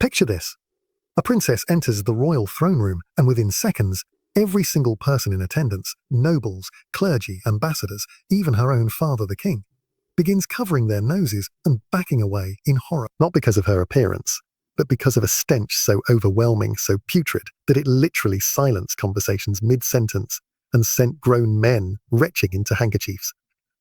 Picture this. A princess enters the royal throne room, and within seconds, every single person in attendance, nobles, clergy, ambassadors, even her own father the king, begins covering their noses and backing away in horror. Not because of her appearance, but because of a stench so overwhelming, so putrid, that it literally silenced conversations mid-sentence and sent grown men retching into handkerchiefs.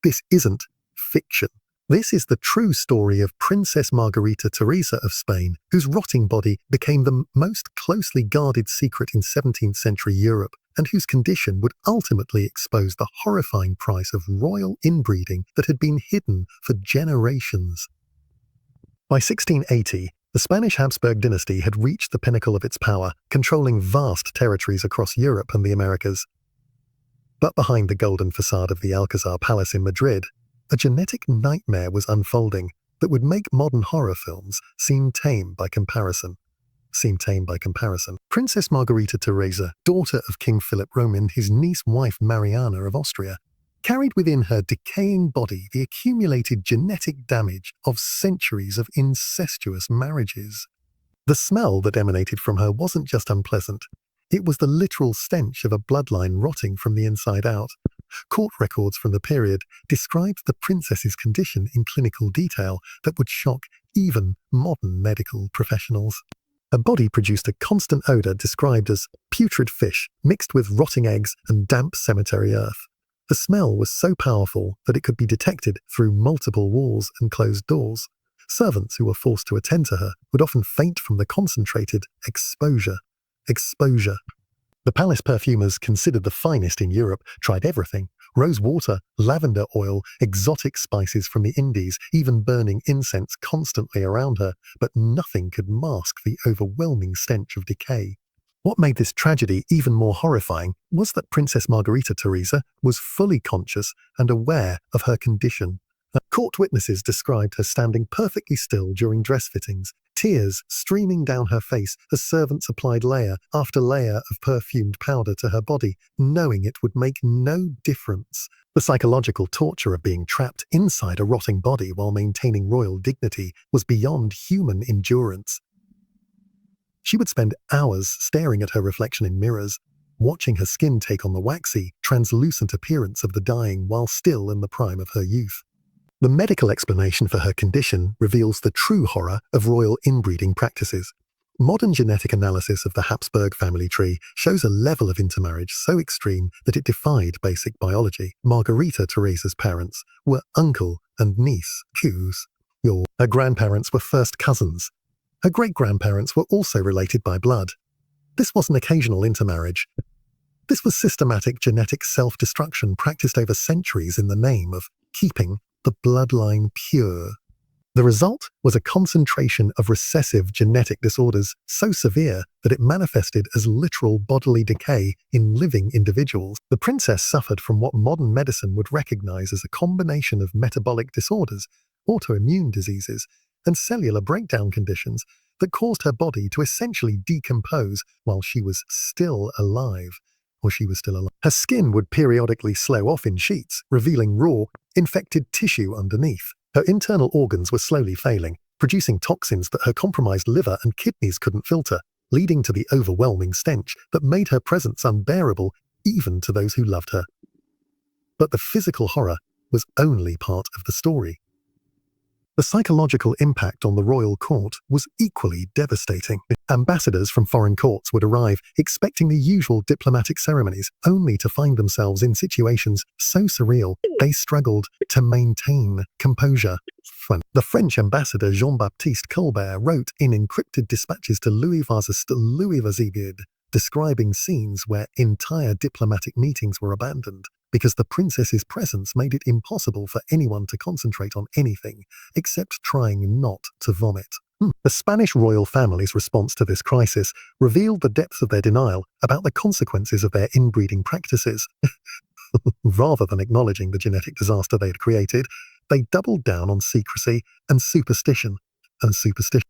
This isn't fiction. This is the true story of Princess Margarita Teresa of Spain, whose rotting body became the most closely guarded secret in 17th century Europe, and whose condition would ultimately expose the horrifying price of royal inbreeding that had been hidden for generations. By 1680, the Spanish Habsburg dynasty had reached the pinnacle of its power, controlling vast territories across Europe and the Americas. But behind the golden facade of the Alcazar Palace in Madrid, a genetic nightmare was unfolding that would make modern horror films seem tame by comparison. Princess Margarita Teresa, daughter of King Philip Roman, his niece-wife Mariana of Austria, carried within her decaying body the accumulated genetic damage of centuries of incestuous marriages. The smell that emanated from her wasn't just unpleasant. It was the literal stench of a bloodline rotting from the inside out. Court records from the period described the princess's condition in clinical detail that would shock even modern medical professionals. Her body produced a constant odor described as putrid fish mixed with rotting eggs and damp cemetery earth. The smell was so powerful that it could be detected through multiple walls and closed doors. Servants who were forced to attend to her would often faint from the concentrated exposure. The palace perfumers, considered the finest in Europe, tried everything: rose water, lavender oil, exotic spices from the Indies, even burning incense constantly around her, but nothing could mask the overwhelming stench of decay. What made this tragedy even more horrifying was that Princess Margarita Teresa was fully conscious and aware of her condition. Court witnesses described her standing perfectly still during dress fittings, tears streaming down her face as servants applied layer after layer of perfumed powder to her body, knowing it would make no difference. The psychological torture of being trapped inside a rotting body while maintaining royal dignity was beyond human endurance. She would spend hours staring at her reflection in mirrors, watching her skin take on the waxy, translucent appearance of the dying while still in the prime of her youth. The medical explanation for her condition reveals the true horror of royal inbreeding practices. Modern genetic analysis of the Habsburg family tree shows a level of intermarriage so extreme that it defied basic biology. Margarita Teresa's parents were uncle and niece. Her grandparents were first cousins. Her great-grandparents were also related by blood. This wasn't occasional intermarriage. This was systematic genetic self-destruction practiced over centuries in the name of keeping the bloodline pure. The result was a concentration of recessive genetic disorders so severe that it manifested as literal bodily decay in living individuals. The princess suffered from what modern medicine would recognize as a combination of metabolic disorders, autoimmune diseases, and cellular breakdown conditions that caused her body to essentially decompose while she was still alive. Her skin would periodically slough off in sheets, revealing raw, infected tissue underneath. Her internal organs were slowly failing, producing toxins that her compromised liver and kidneys couldn't filter, leading to the overwhelming stench that made her presence unbearable even to those who loved her. But the physical horror was only part of the story. The psychological impact on the royal court was equally devastating. Ambassadors from foreign courts would arrive expecting the usual diplomatic ceremonies, only to find themselves in situations so surreal they struggled to maintain composure. The French ambassador Jean-Baptiste Colbert wrote in encrypted dispatches to Louis Vazibid, describing scenes where entire diplomatic meetings were abandoned because the princess's presence made it impossible for anyone to concentrate on anything except trying not to vomit. The Spanish royal family's response to this crisis revealed the depths of their denial about the consequences of their inbreeding practices. Rather than acknowledging the genetic disaster they had created, they doubled down on secrecy and superstition.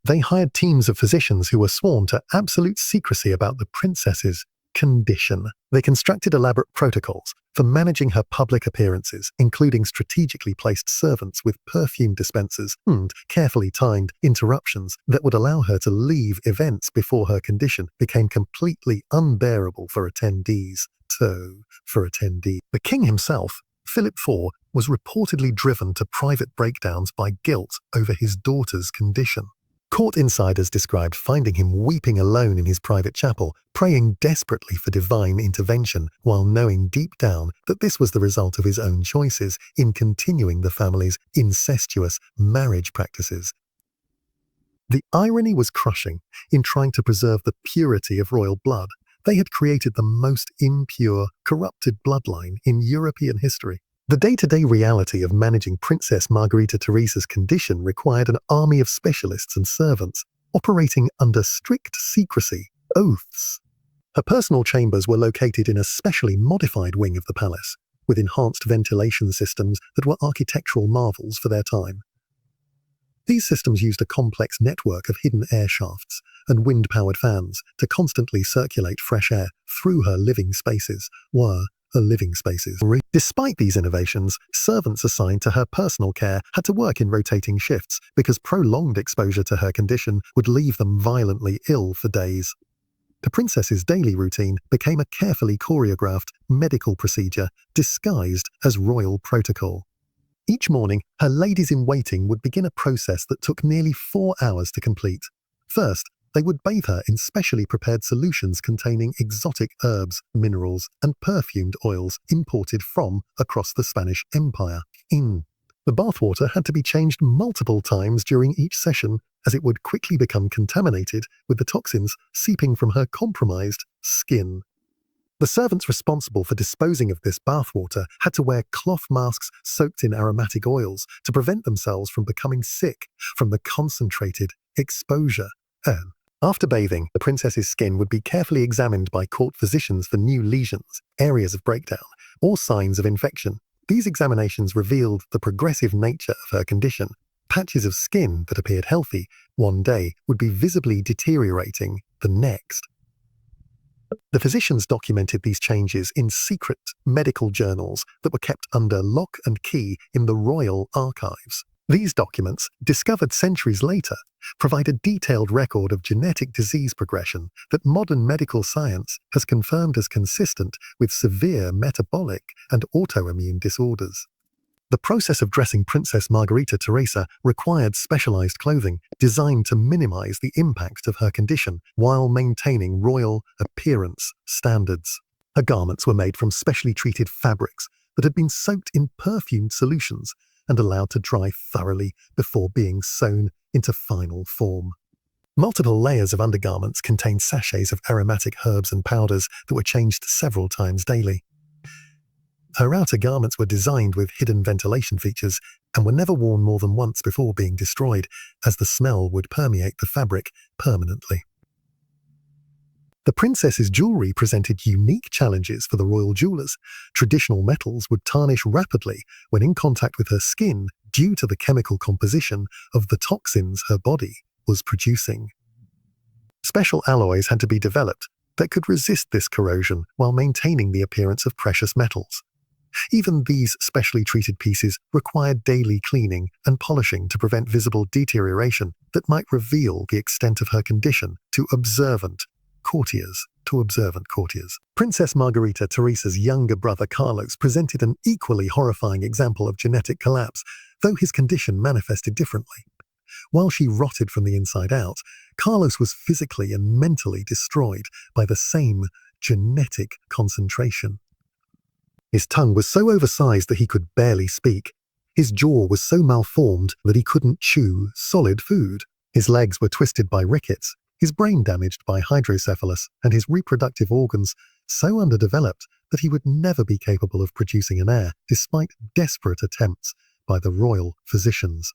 They hired teams of physicians who were sworn to absolute secrecy about the princess's condition. They constructed elaborate protocols for managing her public appearances, including strategically placed servants with perfume dispensers and carefully timed interruptions that would allow her to leave events before her condition became completely unbearable for attendees. The king himself, Philip IV, was reportedly driven to private breakdowns by guilt over his daughter's condition. Court insiders described finding him weeping alone in his private chapel, praying desperately for divine intervention, while knowing deep down that this was the result of his own choices in continuing the family's incestuous marriage practices. The irony was crushing. In trying to preserve the purity of royal blood, they had created the most impure, corrupted bloodline in European history. The day-to-day reality of managing Princess Margarita Teresa's condition required an army of specialists and servants, operating under strict secrecy, oaths. Her personal chambers were located in a specially modified wing of the palace, with enhanced ventilation systems that were architectural marvels for their time. These systems used a complex network of hidden air shafts and wind-powered fans to constantly circulate fresh air through her living spaces. Despite these innovations, servants assigned to her personal care had to work in rotating shifts because prolonged exposure to her condition would leave them violently ill for days. The princess's daily routine became a carefully choreographed medical procedure disguised as royal protocol. Each morning, her ladies-in-waiting would begin a process that took nearly 4 hours to complete. First, they would bathe her in specially prepared solutions containing exotic herbs, minerals, and perfumed oils imported from across the Spanish Empire. The bathwater had to be changed multiple times during each session, as it would quickly become contaminated with the toxins seeping from her compromised skin. The servants responsible for disposing of this bathwater had to wear cloth masks soaked in aromatic oils to prevent themselves from becoming sick from the concentrated exposure. After bathing, the princess's skin would be carefully examined by court physicians for new lesions, areas of breakdown, or signs of infection. These examinations revealed the progressive nature of her condition. Patches of skin that appeared healthy one day would be visibly deteriorating the next. The physicians documented these changes in secret medical journals that were kept under lock and key in the royal archives. These documents, discovered centuries later, provide a detailed record of genetic disease progression that modern medical science has confirmed as consistent with severe metabolic and autoimmune disorders. The process of dressing Princess Margarita Teresa required specialized clothing designed to minimize the impact of her condition while maintaining royal appearance standards. Her garments were made from specially treated fabrics that had been soaked in perfumed solutions and allowed to dry thoroughly before being sewn into final form. Multiple layers of undergarments contained sachets of aromatic herbs and powders that were changed several times daily. Her outer garments were designed with hidden ventilation features and were never worn more than once before being destroyed, as the smell would permeate the fabric permanently. The princess's jewelry presented unique challenges for the royal jewelers. Traditional metals would tarnish rapidly when in contact with her skin due to the chemical composition of the toxins her body was producing. Special alloys had to be developed that could resist this corrosion while maintaining the appearance of precious metals. Even these specially treated pieces required daily cleaning and polishing to prevent visible deterioration that might reveal the extent of her condition to observant courtiers. Princess Margarita Teresa's younger brother Carlos presented an equally horrifying example of genetic collapse, though his condition manifested differently. While she rotted from the inside out, Carlos was physically and mentally destroyed by the same genetic concentration. His tongue was so oversized that he could barely speak. His jaw was so malformed that he couldn't chew solid food. His legs were twisted by rickets, his brain damaged by hydrocephalus, and his reproductive organs so underdeveloped that he would never be capable of producing an heir, despite desperate attempts by the royal physicians.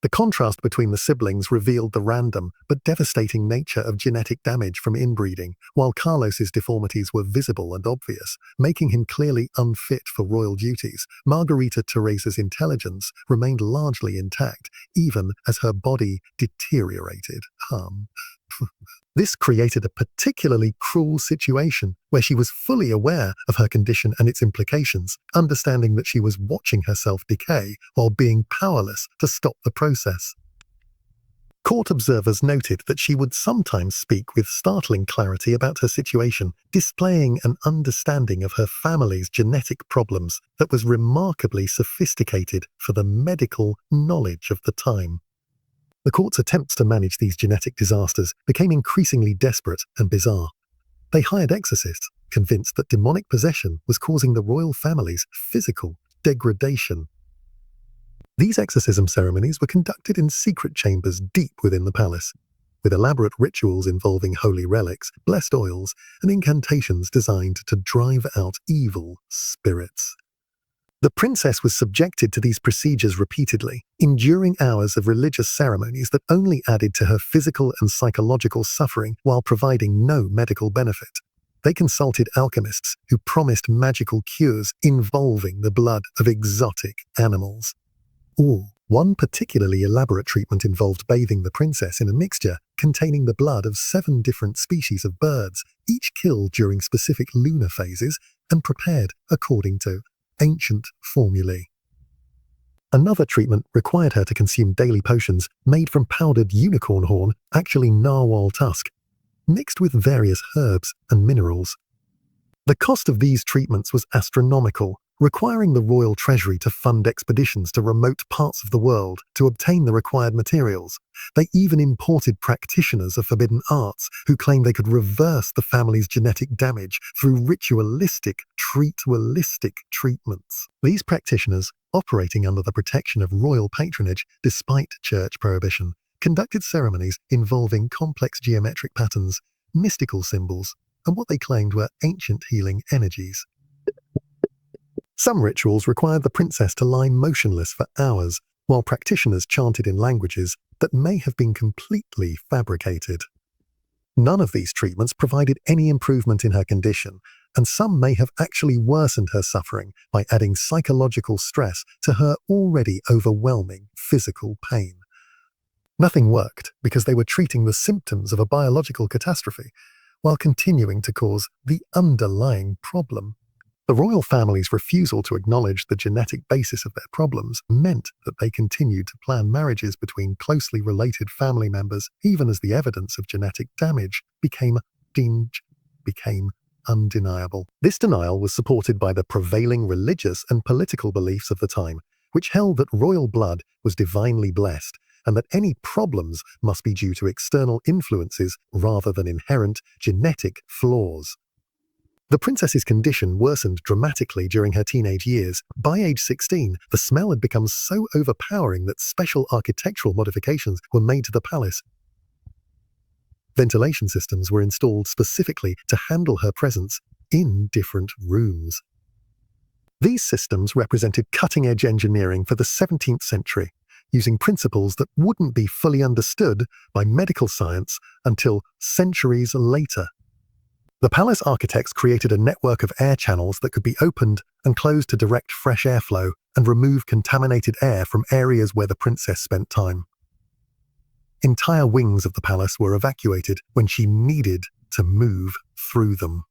The contrast between the siblings revealed the random but devastating nature of genetic damage from inbreeding, while Carlos's deformities were visible and obvious, making him clearly unfit for royal duties. Margarita Teresa's intelligence remained largely intact, even as her body deteriorated. This created a particularly cruel situation where she was fully aware of her condition and its implications, understanding that she was watching herself decay while being powerless to stop the process. Court observers noted that she would sometimes speak with startling clarity about her situation, displaying an understanding of her family's genetic problems that was remarkably sophisticated for the medical knowledge of the time. The court's attempts to manage these genetic disasters became increasingly desperate and bizarre. They hired exorcists, convinced that demonic possession was causing the royal family's physical degradation. These exorcism ceremonies were conducted in secret chambers deep within the palace, with elaborate rituals involving holy relics, blessed oils, and incantations designed to drive out evil spirits. The princess was subjected to these procedures repeatedly, enduring hours of religious ceremonies that only added to her physical and psychological suffering while providing no medical benefit. They consulted alchemists who promised magical cures involving the blood of exotic animals. One particularly elaborate treatment involved bathing the princess in a mixture containing the blood of 7 different species of birds, each killed during specific lunar phases and prepared according to ancient formulae. Another treatment required her to consume daily potions made from powdered unicorn horn, actually narwhal tusk, mixed with various herbs and minerals. The cost of these treatments was astronomical, requiring the royal treasury to fund expeditions to remote parts of the world to obtain the required materials. They even imported practitioners of forbidden arts who claimed they could reverse the family's genetic damage through ritualistic treatments. These practitioners, operating under the protection of royal patronage despite church prohibition, conducted ceremonies involving complex geometric patterns, mystical symbols, and what they claimed were ancient healing energies. Some rituals required the princess to lie motionless for hours, while practitioners chanted in languages that may have been completely fabricated. None of these treatments provided any improvement in her condition, and some may have actually worsened her suffering by adding psychological stress to her already overwhelming physical pain. Nothing worked because they were treating the symptoms of a biological catastrophe while continuing to cause the underlying problem. The royal family's refusal to acknowledge the genetic basis of their problems meant that they continued to plan marriages between closely related family members, even as the evidence of genetic damage became undeniable. This denial was supported by the prevailing religious and political beliefs of the time, which held that royal blood was divinely blessed and that any problems must be due to external influences rather than inherent genetic flaws. The princess's condition worsened dramatically during her teenage years. By age 16, the smell had become so overpowering that special architectural modifications were made to the palace. Ventilation systems were installed specifically to handle her presence in different rooms. These systems represented cutting-edge engineering for the 17th century, using principles that wouldn't be fully understood by medical science until centuries later. The palace architects created a network of air channels that could be opened and closed to direct fresh airflow and remove contaminated air from areas where the princess spent time. Entire wings of the palace were evacuated when she needed to move through them.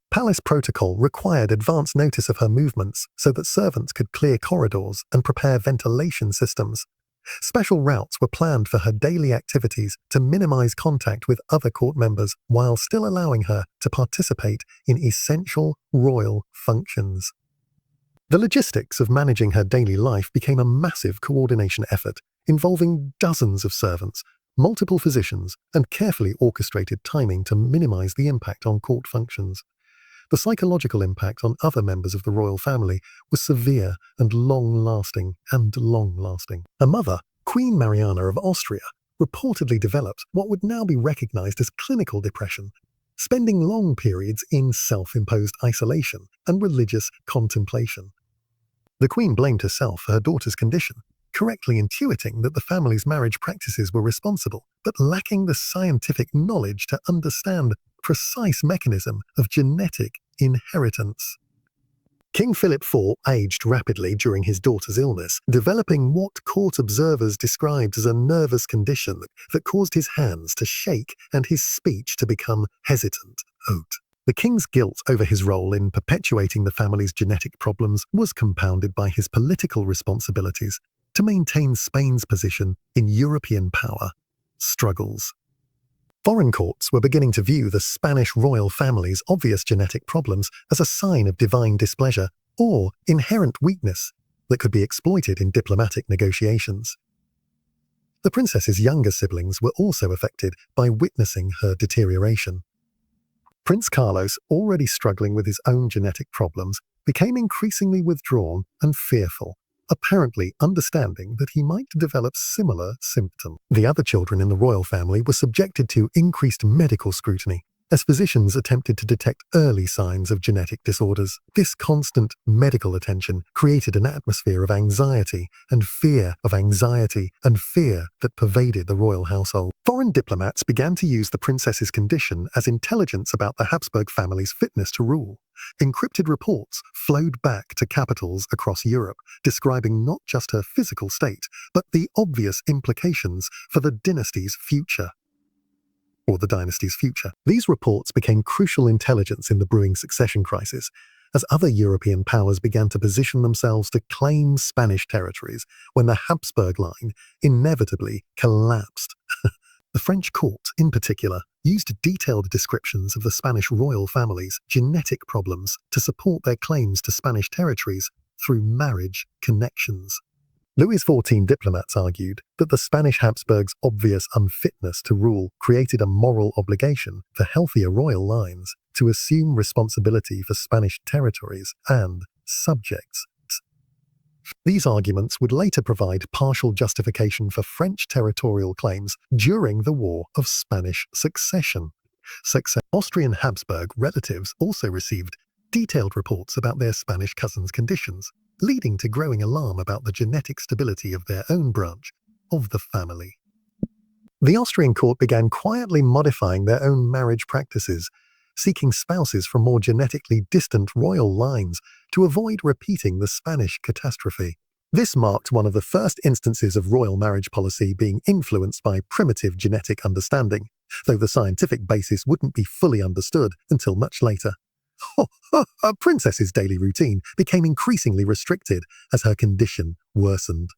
Palace protocol required advance notice of her movements so that servants could clear corridors and prepare ventilation systems. Special routes were planned for her daily activities to minimize contact with other court members while still allowing her to participate in essential royal functions. The logistics of managing her daily life became a massive coordination effort, involving dozens of servants, multiple physicians, and carefully orchestrated timing to minimize the impact on court functions. The psychological impact on other members of the royal family was severe and long-lasting. Her mother, Queen Mariana of Austria, reportedly developed what would now be recognized as clinical depression, spending long periods in self-imposed isolation and religious contemplation. The Queen blamed herself for her daughter's condition, correctly intuiting that the family's marriage practices were responsible, but lacking the scientific knowledge to understand precise mechanism of genetic inheritance. King Philip IV aged rapidly during his daughter's illness, developing what court observers described as a nervous condition that caused his hands to shake and his speech to become hesitant. The king's guilt over his role in perpetuating the family's genetic problems was compounded by his political responsibilities to maintain Spain's position in European power struggles. Foreign courts were beginning to view the Spanish royal family's obvious genetic problems as a sign of divine displeasure or inherent weakness that could be exploited in diplomatic negotiations. The princess's younger siblings were also affected by witnessing her deterioration. Prince Carlos, already struggling with his own genetic problems, became increasingly withdrawn and fearful, apparently understanding that he might develop similar symptoms. The other children in the royal family were subjected to increased medical scrutiny as physicians attempted to detect early signs of genetic disorders. This constant medical attention created an atmosphere of anxiety and fear that pervaded the royal household. Foreign diplomats began to use the princess's condition as intelligence about the Habsburg family's fitness to rule. Encrypted reports flowed back to capitals across Europe, describing not just her physical state, but the obvious implications for the dynasty's future. These reports became crucial intelligence in the brewing succession crisis, as other European powers began to position themselves to claim Spanish territories when the Habsburg line inevitably collapsed. The French court, in particular, used detailed descriptions of the Spanish royal family's genetic problems to support their claims to Spanish territories through marriage connections. Louis XIV diplomats argued that the Spanish Habsburgs' obvious unfitness to rule created a moral obligation for healthier royal lines to assume responsibility for Spanish territories and subjects. These arguments would later provide partial justification for French territorial claims during the War of Spanish Succession. Austrian Habsburg relatives also received detailed reports about their Spanish cousins' conditions, leading to growing alarm about the genetic stability of their own branch of the family. The Austrian court began quietly modifying their own marriage practices, seeking spouses from more genetically distant royal lines to avoid repeating the Spanish catastrophe. This marked one of the first instances of royal marriage policy being influenced by primitive genetic understanding, though the scientific basis wouldn't be fully understood until much later. A princess's daily routine became increasingly restricted as her condition worsened.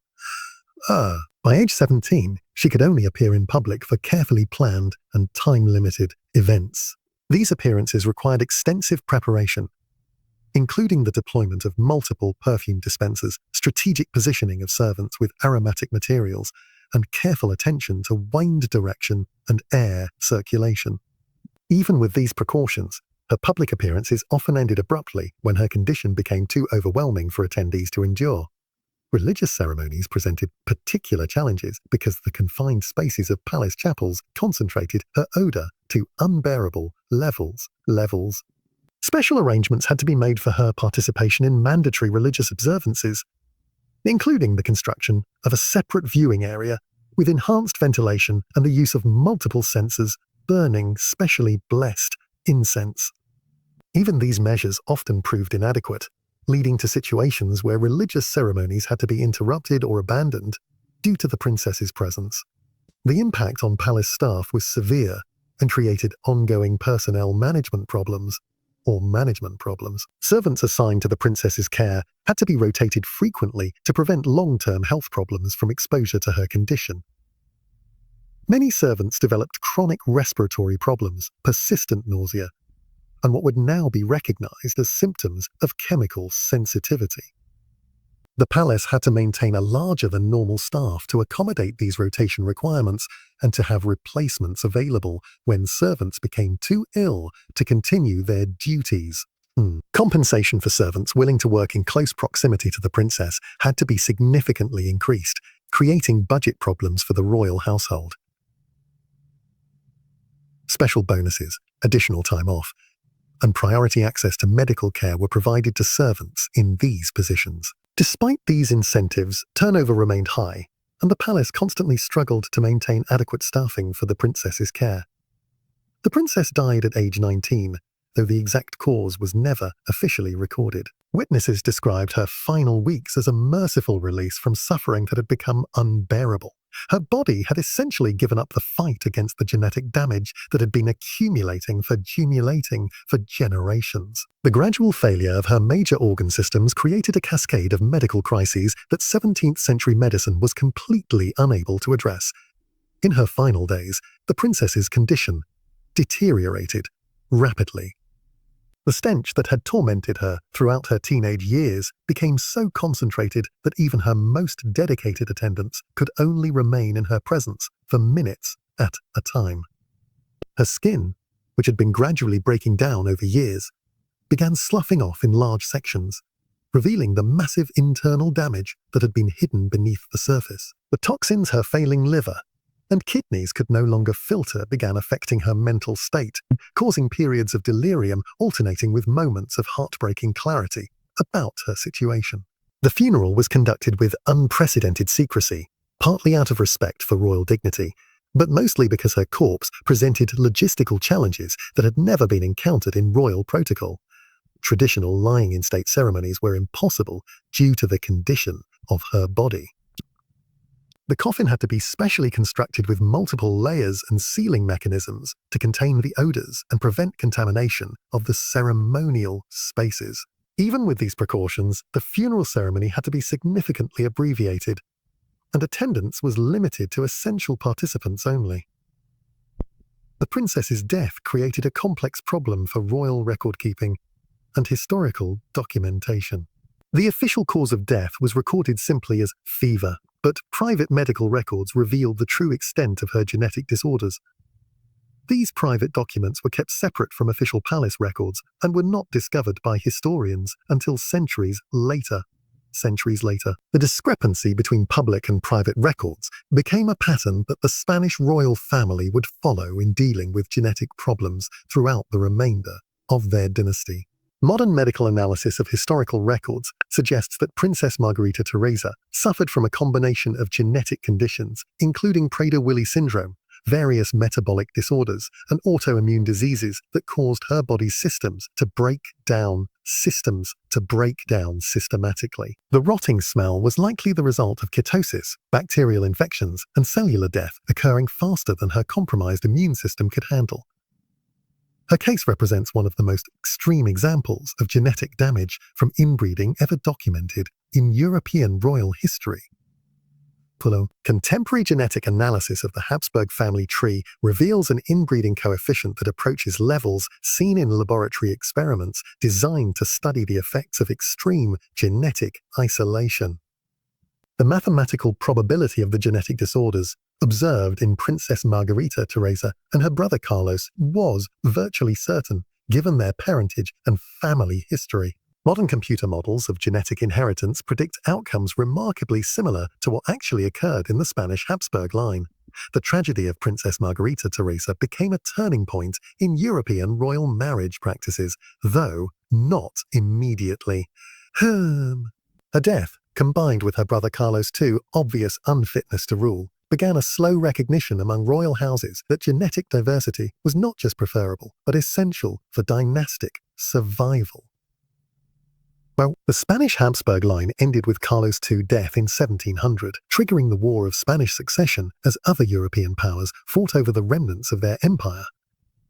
By age 17, she could only appear in public for carefully planned and time-limited events. These appearances required extensive preparation, including the deployment of multiple perfume dispensers, strategic positioning of servants with aromatic materials, and careful attention to wind direction and air circulation. Even with these precautions, her public appearances often ended abruptly when her condition became too overwhelming for attendees to endure. Religious ceremonies presented particular challenges because the confined spaces of palace chapels concentrated her odor to unbearable levels. Special arrangements had to be made for her participation in mandatory religious observances, including the construction of a separate viewing area with enhanced ventilation and the use of multiple censers burning specially blessed incense. Even these measures often proved inadequate, leading to situations where religious ceremonies had to be interrupted or abandoned due to the princess's presence. The impact on palace staff was severe and created ongoing personnel management problems. Servants assigned to the princess's care had to be rotated frequently to prevent long-term health problems from exposure to her condition. Many servants developed chronic respiratory problems, persistent nausea, and what would now be recognized as symptoms of chemical sensitivity. The palace had to maintain a larger-than-normal staff to accommodate these rotation requirements and to have replacements available when servants became too ill to continue their duties. Compensation for servants willing to work in close proximity to the princess had to be significantly increased, creating budget problems for the royal household. Special bonuses, additional time off, and priority access to medical care were provided to servants in these positions. Despite these incentives, turnover remained high, and the palace constantly struggled to maintain adequate staffing for the princess's care. The princess died at age 19, though the exact cause was never officially recorded. Witnesses described her final weeks as a merciful release from suffering that had become unbearable. Her body had essentially given up the fight against the genetic damage that had been accumulating for generations. The gradual failure of her major organ systems created a cascade of medical crises that 17th century medicine was completely unable to address. In her final days, the princess's condition deteriorated rapidly. The stench that had tormented her throughout her teenage years became so concentrated that even her most dedicated attendants could only remain in her presence for minutes at a time. Her skin, which had been gradually breaking down over years, began sloughing off in large sections, revealing the massive internal damage that had been hidden beneath the surface. The toxins her failing liver and kidneys could no longer filter began affecting her mental state, causing periods of delirium alternating with moments of heartbreaking clarity about her situation. The funeral was conducted with unprecedented secrecy, partly out of respect for royal dignity, but mostly because her corpse presented logistical challenges that had never been encountered in royal protocol. Traditional lying-in-state ceremonies were impossible due to the condition of her body. The coffin had to be specially constructed with multiple layers and sealing mechanisms to contain the odors and prevent contamination of the ceremonial spaces. Even with these precautions, the funeral ceremony had to be significantly abbreviated, and attendance was limited to essential participants only. The princess's death created a complex problem for royal record-keeping and historical documentation. The official cause of death was recorded simply as fever, but private medical records revealed the true extent of her genetic disorders. These private documents were kept separate from official palace records and were not discovered by historians until centuries later. The discrepancy between public and private records became a pattern that the Spanish royal family would follow in dealing with genetic problems throughout the remainder of their dynasty. Modern medical analysis of historical records suggests that Princess Margarita Teresa suffered from a combination of genetic conditions, including Prader-Willi syndrome, various metabolic disorders, and autoimmune diseases that caused her body's systems to break down systematically. The rotting smell was likely the result of ketosis, bacterial infections, and cellular death occurring faster than her compromised immune system could handle. Her case represents one of the most extreme examples of genetic damage from inbreeding ever documented in European royal history. Contemporary genetic analysis of the Habsburg family tree reveals an inbreeding coefficient that approaches levels seen in laboratory experiments designed to study the effects of extreme genetic isolation. The mathematical probability of the genetic disorders observed in Princess Margarita Teresa and her brother Carlos was virtually certain, given their parentage and family history. Modern computer models of genetic inheritance predict outcomes remarkably similar to what actually occurred in the Spanish Habsburg line. The tragedy of Princess Margarita Teresa became a turning point in European royal marriage practices, though not immediately. Her death, combined with her brother Carlos' obvious unfitness to rule, began a slow recognition among royal houses that genetic diversity was not just preferable, but essential for dynastic survival. The Spanish Habsburg line ended with Carlos II's death in 1700, triggering the War of Spanish Succession as other European powers fought over the remnants of their empire.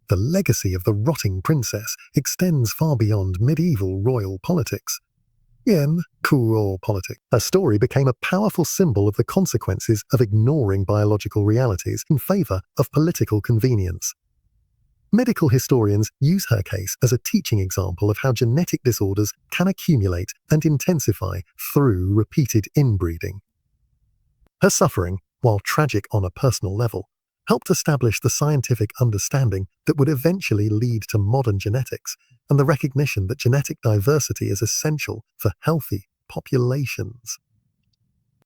The legacy of the rotting princess extends far beyond medieval royal politics. Her story became a powerful symbol of the consequences of ignoring biological realities in favor of political convenience. Medical historians use her case as a teaching example of how genetic disorders can accumulate and intensify through repeated inbreeding. Her suffering, while tragic on a personal level, helped establish the scientific understanding that would eventually lead to modern genetics and the recognition that genetic diversity is essential for healthy populations.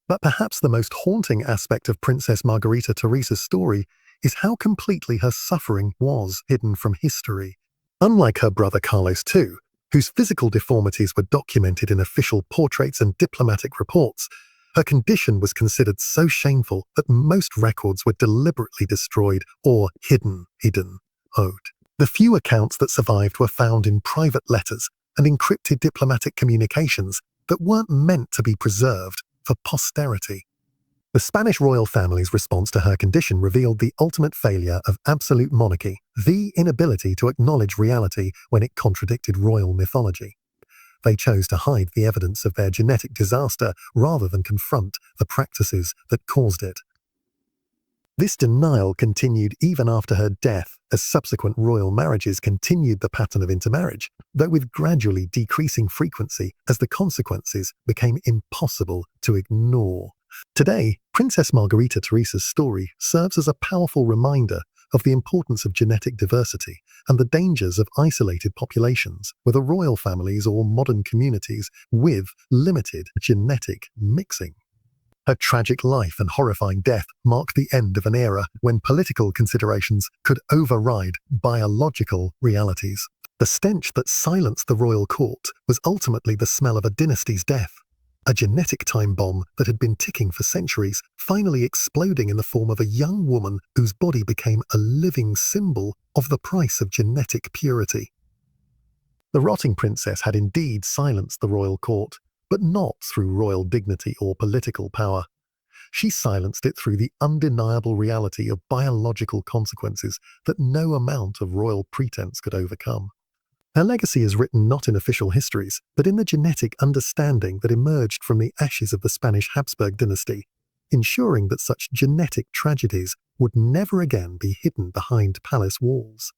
But perhaps the most haunting aspect of Princess Margarita Teresa's story is how completely her suffering was hidden from history. Unlike her brother Carlos II, whose physical deformities were documented in official portraits and diplomatic reports, her condition was considered so shameful that most records were deliberately destroyed or hidden. The few accounts that survived were found in private letters, and encrypted diplomatic communications that weren't meant to be preserved for posterity. The Spanish royal family's response to her condition revealed the ultimate failure of absolute monarchy, the inability to acknowledge reality when it contradicted royal mythology. They chose to hide the evidence of their genetic disaster rather than confront the practices that caused it. This denial continued even after her death, as subsequent royal marriages continued the pattern of intermarriage, though with gradually decreasing frequency as the consequences became impossible to ignore. Today, Princess Margarita Teresa's story serves as a powerful reminder of the importance of genetic diversity and the dangers of isolated populations, whether royal families or modern communities with limited genetic mixing. Her tragic life and horrifying death marked the end of an era when political considerations could override biological realities. The stench that silenced the royal court was ultimately the smell of a dynasty's death. A genetic time bomb that had been ticking for centuries, finally exploding in the form of a young woman whose body became a living symbol of the price of genetic purity. The rotting princess had indeed silenced the royal court, but not through royal dignity or political power. She silenced it through the undeniable reality of biological consequences that no amount of royal pretense could overcome. Her legacy is written not in official histories, but in the genetic understanding that emerged from the ashes of the Spanish Habsburg dynasty, ensuring that such genetic tragedies would never again be hidden behind palace walls.